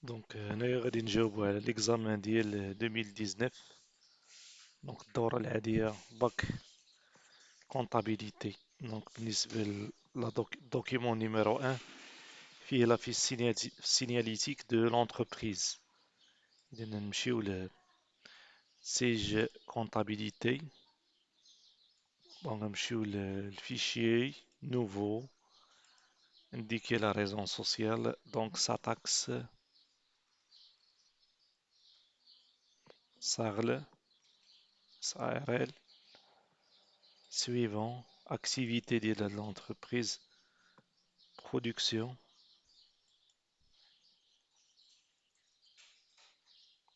هنايا غادي نجاوبو على ليكزامان ديال 2019. الدورة العادية باك كونطابيليتي. بالنسبة دوكيمون نيميرو 1 فيه لا فيش سينياليتيك دو لونتربريز. إذا نمشيو لسيج كونطابيليتي. نمشيو للفيشيي نوفو. indiquer la raison sociale, donc sa taxe, SARL, SARL, suivant, activité de l'entreprise, production,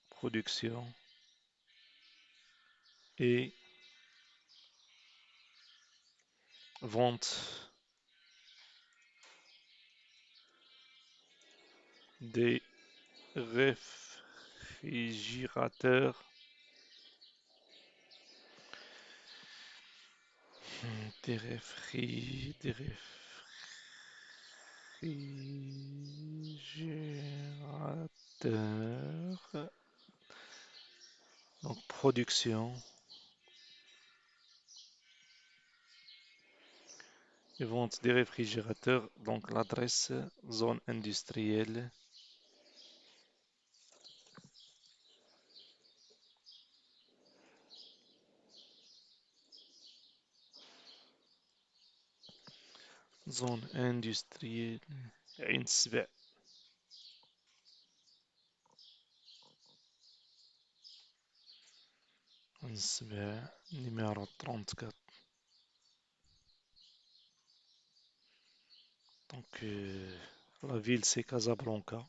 production et vente des réfrigérateurs, des réfrigérateurs, donc production et vente des réfrigérateurs, donc l'adresse zone industrielle. زون اندستريال عين السبع. عين السبع نيميرو 34. La ville c'est Casablanca.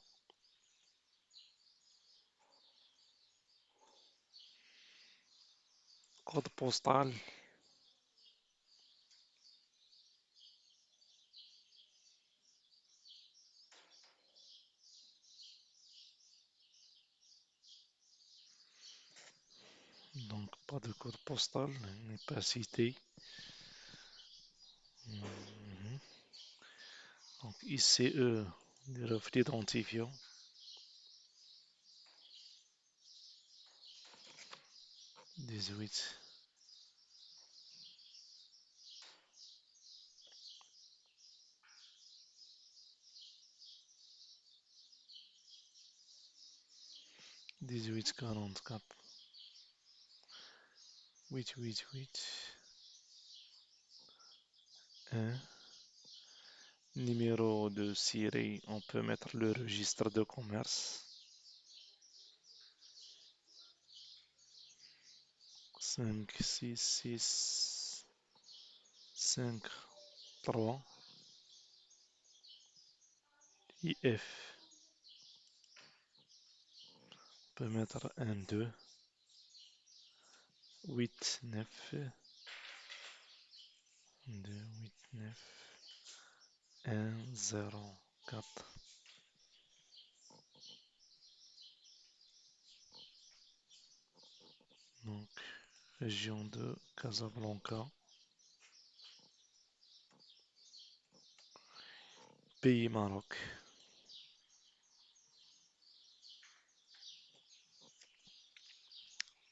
Code postal pas de code postal, n'est pas cité. Mhm. ICE, des reflets identifiants. 18. 1844. 888. 1. Numéro de série, on peut mettre le registre de commerce. 5, 6, 6, 5, 3. IF. On peut mettre 1, 2, 8, 9, 2, 8, 9, 1, 0, 4. Donc, région de Casablanca. Pays Maroc.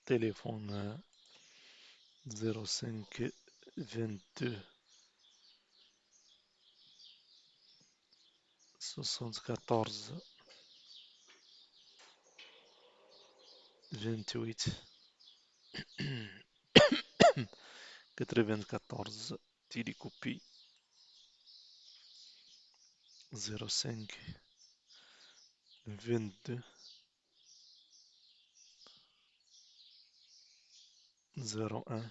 Téléphone 05 22 74 28 94. Télécopie 05 22 01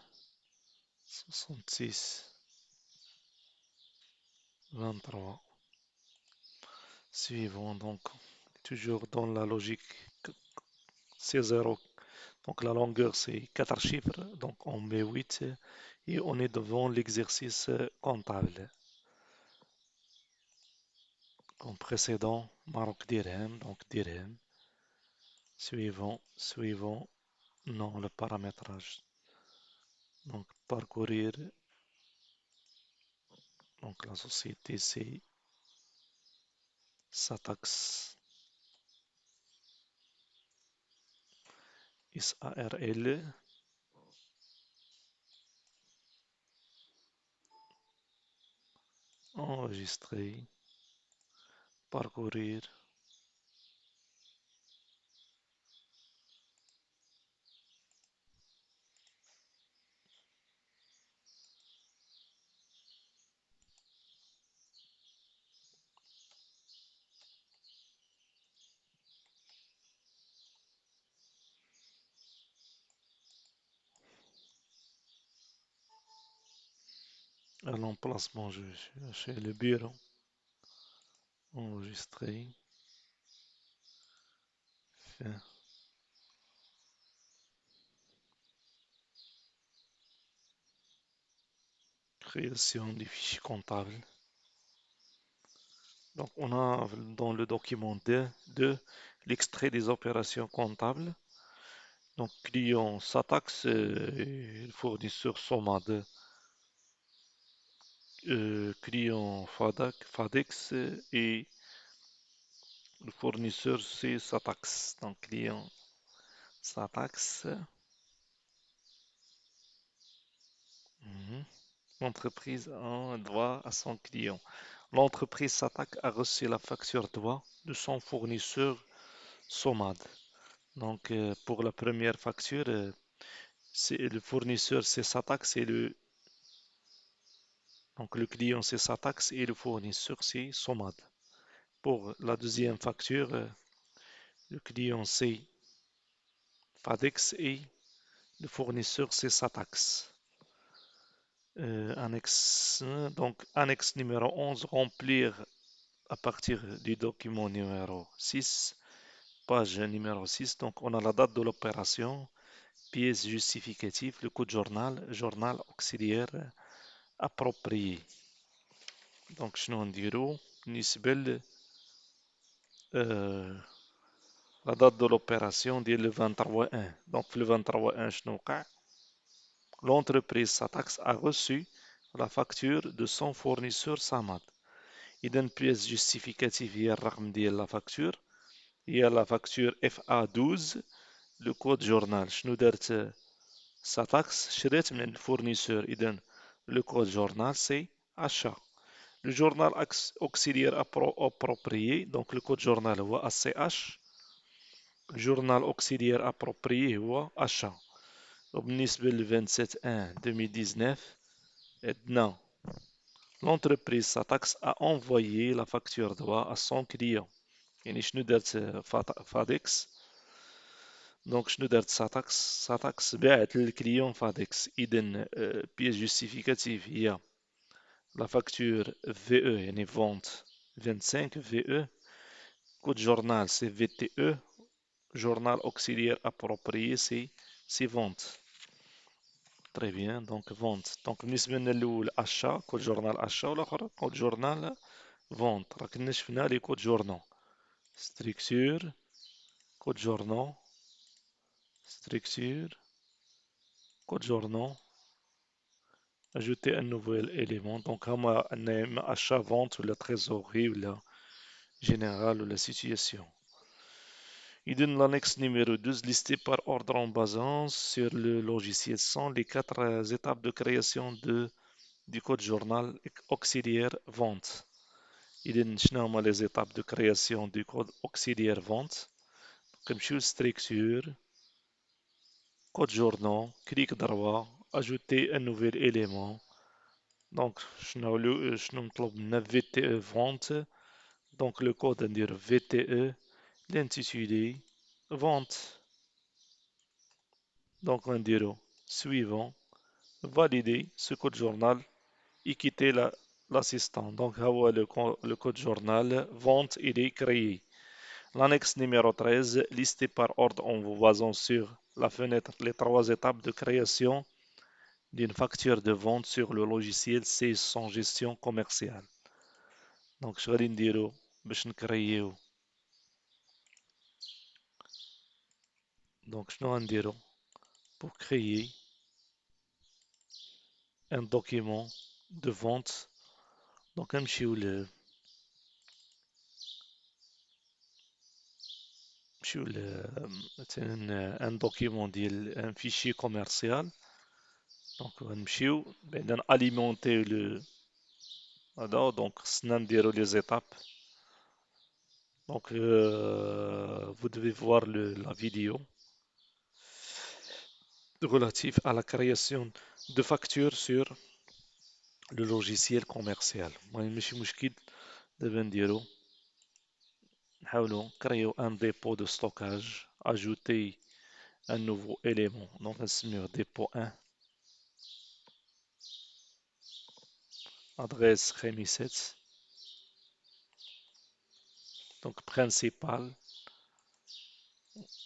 66 23. Suivant, toujours dans la logique, c'est 0. Donc la longueur c'est 4 chiffres, donc on met 8 et on est devant l'exercice comptable. Comme précédent, Maroc dirham, donc dirham. Suivant, non, le paramétrage. Donc parcourir, donc la société c'est sa taxe. SARL, enregistrer, parcourir, à l'emplacement chez le bureau, enregistrer, fin, création du fichier comptable. Donc, on a dans le document D2 l'extrait des opérations comptables. Donc, client Satax, fournisseur Somad, client Fadex et le fournisseur c'est Satax. Donc, client Satax, mhm. L'entreprise a un droit à son client. L'entreprise Satax a reçu la facture droit de son fournisseur Somad. Donc, pour la première facture, c'est le fournisseur c'est Satax et donc le client c'est Satax et le fournisseur c'est Somad. Pour la deuxième facture, le client c'est Fadex et le fournisseur c'est Satax. Annexe, donc annexe numéro 11, remplir à partir du document numéro 6, page numéro 6. Donc on a la date de l'opération, pièce justificative, le code journal, journal auxiliaire approprié. Donc شنو نديرو بالنسبة la date de l'opération ديال le 23/1. Donc le 23/1 شنو وقع؟ L'entreprise Satax a reçu la facture de son fournisseur Samad. إذا pièce justificative هي الرقم ديال la facture، هي la facture FA12. le code journal شنو دارت Satax؟ شريت من الفورنيسور. إذا le code journal c'est achat. Le journal auxiliaire approprié, donc le code journal هو ACH. Le journal auxiliaire approprié هو achat. وبالنسبة ل 27/1/2019 عندنا l'entreprise Satax a envoyé la facture droit à son client. يعني شنو دارت فادكس؟ دونك شنو دارت ساتاكس باعت للكليون فادكس. اذا بيس جوستيفيكاتيف هي لا فاكتور في او يعني فونت 25 في او. كود جورنال سي في تي او. جورنال اوكسيليير ابروبريي سي فونت. تري بيان. دونك فونت. دونك بالنسبه لنا الاول اشا كود جورنال اشا، والاخر كود جورنال فونت. راه كنا شفنا لي كود جورنال ستركتور كود جورنال structure, code journal, ajouter un nouvel élément. Donc, on a achat, vente, ou la trésorerie, ou la générale, ou la situation. Il donne l'annexe numéro 12, listée par ordre en basant sur le logiciel sont les quatre étapes de création du code journal auxiliaire vente. Il donne les étapes de création du code auxiliaire vente. Comme structure, code journal, clic droit, ajouter un nouvel élément. Donc, شنو نطلب منا VTE vente. Donc, le code ندير VTE, l'intitulé vente. Donc, on نديرو suivant, valider ce code journal et quitter l'assistant. Donc, le code journal vente, il est créé. L'annexe numéro 13, listée par ordre en vous basant sur la fenêtre les trois étapes de création d'une facture de vente sur le logiciel c'est sans gestion commerciale. دونك اش غادي نديرو باش نكرييو؟ دونك شنو غنديرو pour créer un document de vente؟ دونك نمشيو مثلا ان دوكيمون ديال ان فيشي كوميرسيال. دونك غنمشيو بعدا اليمونتي لو هذا. دونك خصنا نديرو لي زيتاب. Donc, vous devez voir la vidéo relative à la création de factures sur le logiciel commercial. المهم ماشي مشكل. دابا نديرو نحاولو نكريو ان dépôt de stockage, ajouter un nouveau élément. Donc نسميوه dépôt 1, adresse خميسات. Donc principal,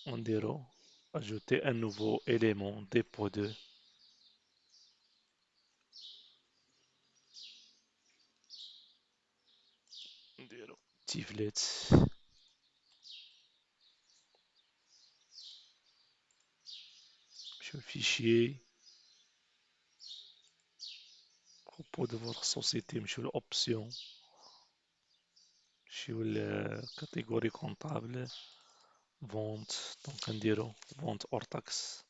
نديرو ajouter un nouveau élément dépôt 2. نديرو tiflet. نمشيو fichier, propos de votre société, نمشيو l'option, نمشيو catégorie comptable, vente. Donc نديرو vente hors taxe.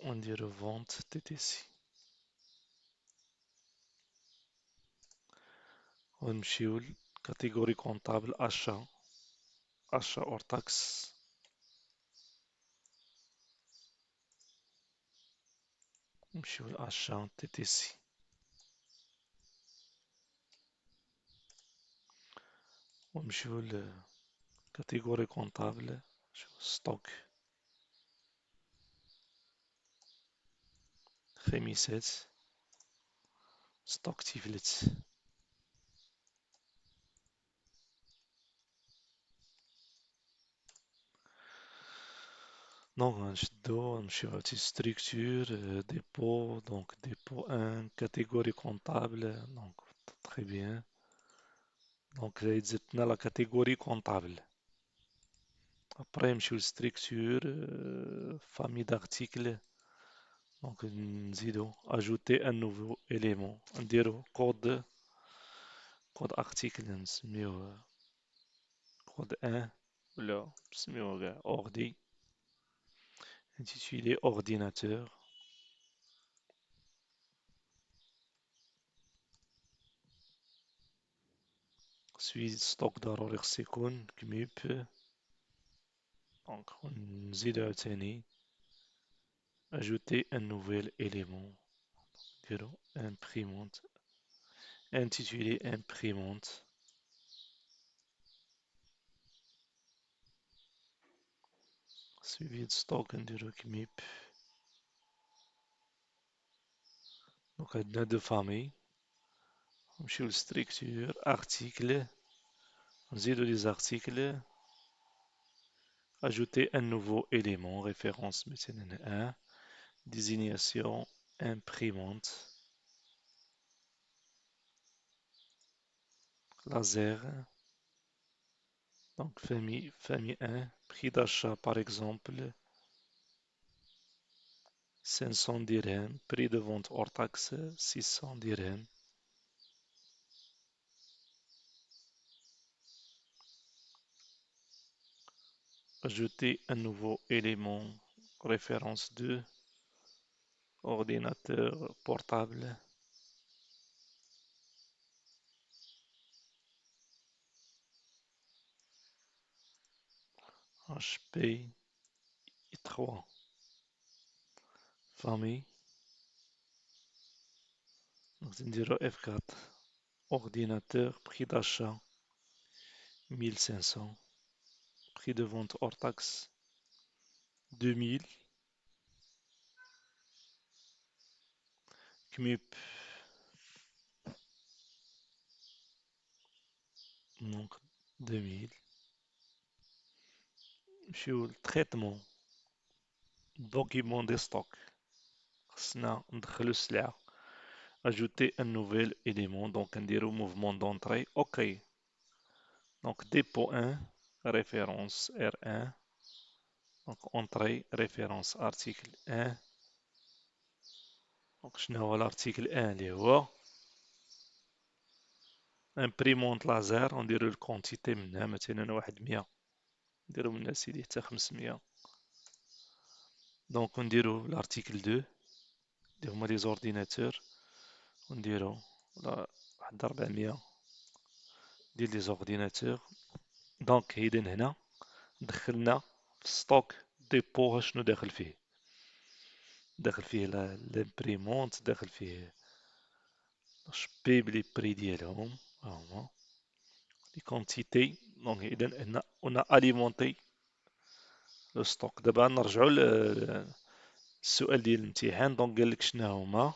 ونديرو vente TTC. ونمشيو catégorie comptable achat, achat hors taxe. نمشيو l'achat TTC. ونمشيو catégorie comptable, stock خميسات, stock tiflet. Donc غنشدو نمشيو عاوتاني structure, dépôt. Donc dépôt 1, catégorie comptable. Donc très bien. Donc زدنا la catégorie comptable. Après نمشيو structure, famille d'articles. Donc نزيدو ajouter un nouveau élément. نديرو code article نسميوه code 1 ولا نسميوه كاع ordi, intitulé ordinateur. Suite stock ضروري خص يكون كميب. دونك نزيدو عاوتاني ajouter un nouvel élément. نديرو imprimante, intitulé imprimante. Suivi de stock نديرو كميب. دونك عندنا دو فامي. نمشيو للستركتور article, نزيدو لي زارتيكل. Ajouter un nouveau élément, référence مثلا 1, désignation imprimante, laser. Donc famille 1, prix d'achat par exemple 500 dirhams, prix de vente hors taxe 600 dirhams. Ajouter un nouveau élément, référence 2, ordinateur portable. HP i3. Famille. Donc نديرو F4. Ordinateur, prix d'achat 1500. Prix de vente hors taxe 2000. CMUP, donc 2000. نمشيو للتريتمون, document des stocks. خصنا ندخلو السلعة. Ajouter un nouvel élément. Donc نديرو mouvement d'entrée. OK. Donc dépôt 1, référence R1. Donc entrée, référence article 1. دونك شنو هو الارتيكل 1 اللي هو امبريمونت لازر، ونديرو الكونتيتي منها مثلا واحد 100، نديرو منها سيدي حتى 500. دونك نديرو الارتيكل 2 اللي هما لي زورديناتور، ونديرو واحد 400 ديال لي زورديناتور. دونك إذا هنا دخلنا في ستوك ديبو شنو داخل فيه، داخل فيه لامبريمونت، داخل فيه شبيب لي بري ديالهم هاهما لي كونتيتي. دونك إذا هنا اون اليمونتي لو ستوك. دابا نرجعو للسؤال ديال الامتحان. دونك قالك شنو هما،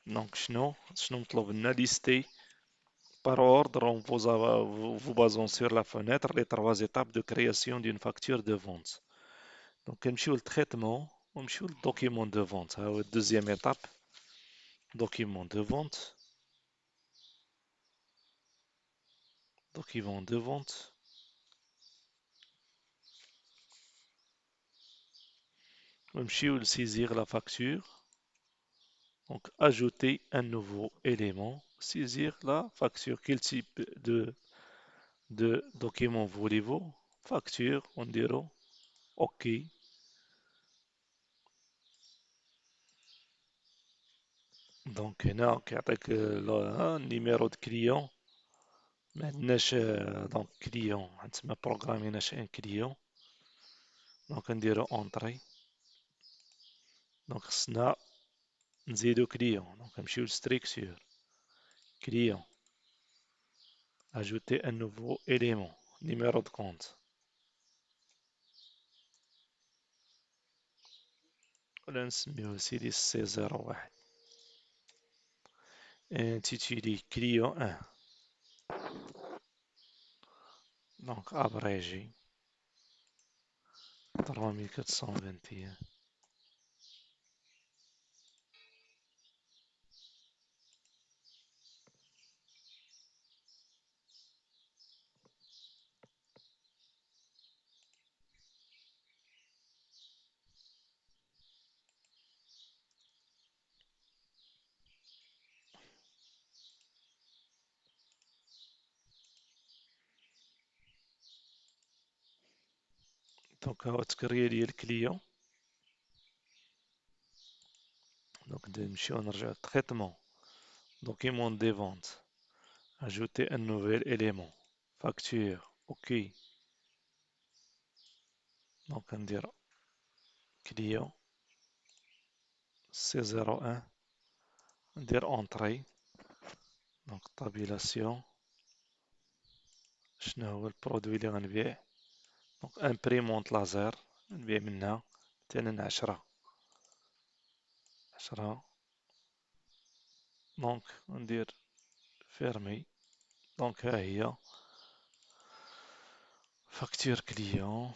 دونك شنو مطلوب لنا؟ ليستي par ordre en vous basant sur la fenêtre les trois étapes de création d'une facture de vente. Donc كنمشيو للتريتمون ونمشيو للدوكيمون دو فونت. ها هو الدوزيام ايتاب، دوكيمون دو فونت، document de vente. ونمشيو لسيزير la facture. Donc ajouter un nouveau élément, saisir la facture. Quel type de document voulez-vous? Facture, on dira OK. Donc هنا كيعطيك النيميرو دو كليون. ما عندناش دونك كليون، تما بروغراميناش ان كليون. دونك نديرو اونطري. دونك خصنا نزيدو كليون. دونك نمشيو لستريكسيور كليون، ajouter un nouveau élément, numéro de compte. ولا نسميوه سيدي C01. intitulé client 1. Donc abrégé 3421. دونك هو التكرية ديال الكليون. دونك نمشيو نرجعو للتريتمون دوكيمون دي فونت، ajouter un nouvel élément, facture OK. دونك ندير كليون C01، ندير اونطري. دونك طابيلاسيون، شنو هو البرودوي اللي غنبيع؟ دونك امبريمونت لازر نبيع منها مثلا 10. دونك ندير فيرمي. دونك ها هي فاكتور كليون.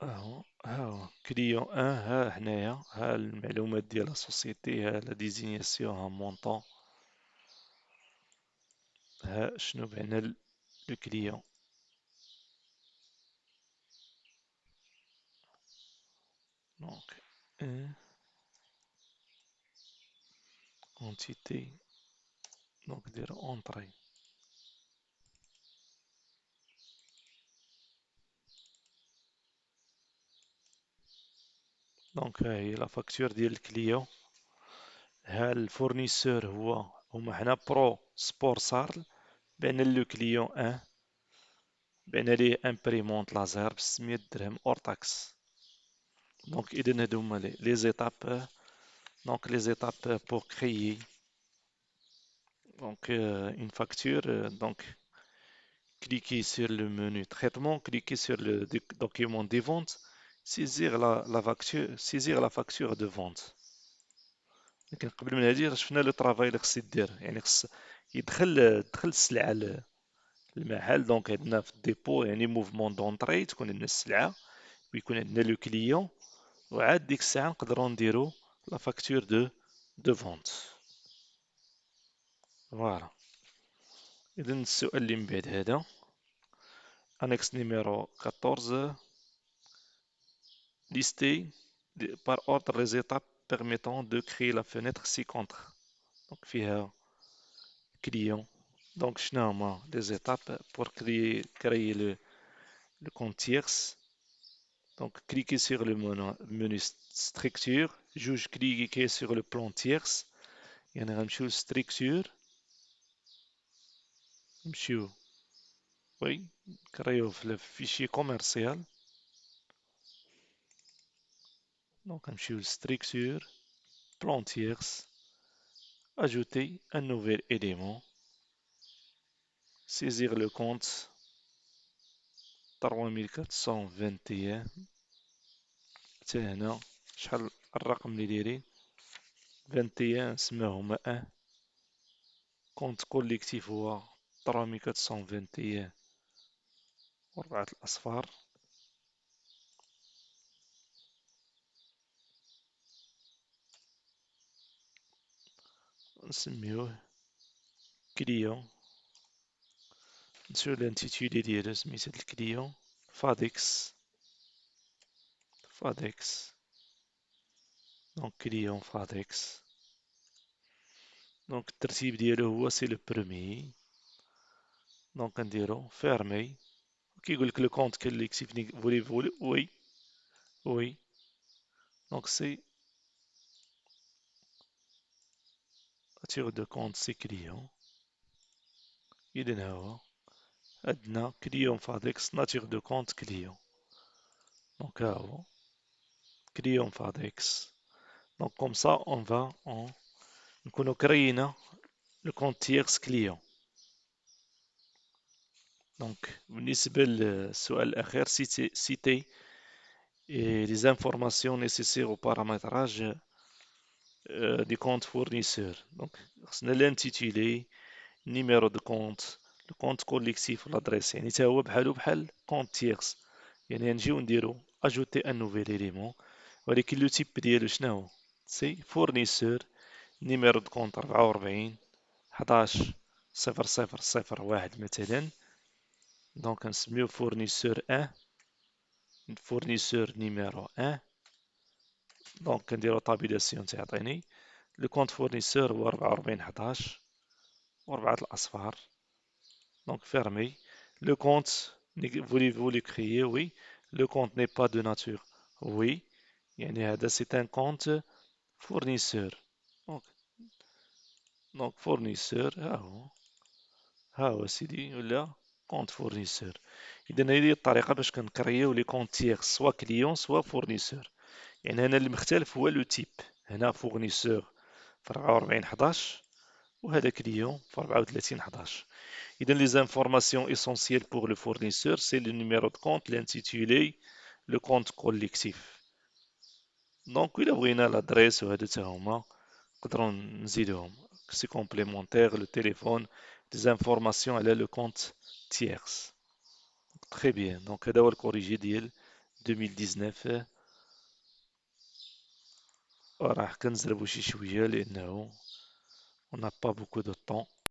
ها هو كليون ان. ها هنايا ها المعلومات ديال لا سوسيتي، ها لا ديزينياسيون، ها مونطون، ها شنو بعنا لو كليون. دونك ان اونتيتي. دونك دير اونطري. دونك ها هي لا فاكتور ديال الكليون. ها الفورنيسور هما حنا برو سبور سارل. بان لو كليون ان بان ليه امبريمونت لازر ب600 درهم اور تاكس. دونك اذا هادو هما لي زيتاب. دونك لي زيتاب بور كريي donc une facture. Donc cliquez sur le menu traitement, cliquez sur le document des ventes, saisir la facture de vente. لكن قبل من هذه شفنا لو طرافاي اللي خص يدير، يعني خص يدخل السلعه للمحل. دونك عندنا في الديبو يعني موفمون دونطري، تكون عندنا السلعه ويكون عندنا لو كليون، وعاد ديك الساعه نقدروا نديرو لا فاكتور دو فونت. فوالا. اذا السؤال اللي من بعد هذا annexe numéro 14. Lister par ordre les étapes permettant de créer la fenêtre ci-contre. Donc, فيها client. Donc, شنو هما les étapes pour créer le compte tierce. Donc, cliquez sur le menu structure. جوج cliquez sur le plan tierce. يعني غنمشيو structure. نمشيو وي كريو في الفيشي كوميرسيال. Donc, نمشيو structure, plan tierce, ajouter un nouvel élément, saisir le compte 3421. حتى هنا شحال الرقم اللي دايرين 21 نسميوه هما 1. كونت كوليكتيف هو 3421 وربعة الأصفار. نسميوه كليون. نسيو الانتيتيودي ديالو سميتو الكليون فاديكس. دونك كليون فاديكس. دونك الترتيب ديالو هو سي لو بروميي. دونك نديرو فيرمي. كيقولك لو كونت كوليكتيف فولي وي وي. دونك سي nature de compte سي كليون. إذن ها هو عندنا كليون فاديكس nature de compte كليون. دونك ها هو كليون فاديكس. دونك كوم سا اون فا نكونو كرينا لو كونت تيرس كليون. دونك بالنسبة للسؤال الأخير سيتي les informations nécessaires au paramétrage du compte fournisseur. Donc, خصنا l'intitulé, numéro de compte, le compte collectif, l'adresse. يعني تا هو بحالو بحال compte tierce. يعني نجيو نديرو ajouter un nouvel élément. ولكن لو تيب ديالو شناهو؟ سي fournisseur, numéro de compte 44 11 0001 مثلا. دونك نسميو fournisseur 1 fournisseur numéro 1. دونك كنديرو طابيلاسيون تيعطيني لو كونت فورنيسور هو 44 11 وربعة الأصفار. دونك فيرمي. Le compte, voulez-vous le créer? Oui. Le compte n'est pas de nature. Oui. يعني هذا c'est un compte fournisseur. Donc, donc fournisseur ها هو سيدي ولا compte fournisseur. إذا هذه هي الطريقة باش كنكريو لي كونت تيغ سوا كليون سوا فورنيسور. يعني هنا المختلف هو لو تيب. هنا فورنيسور في 44 11 وهذا كليون في 34 11. إذا les informations essentielles pour le fournisseur c'est le numéro de compte, l'intitulé, le compte collectif. دونك إلا بغينا l'adresse وهادو تا هما نقدرو نزيدوهم سي كومبليمونتير لو تيليفون des informations على le compte tierce. Très bien. Donc هذا هو الكوريجي ديال 2019. وراح كنزربو شي شوية لأنه on n'a pas beaucoup de temps.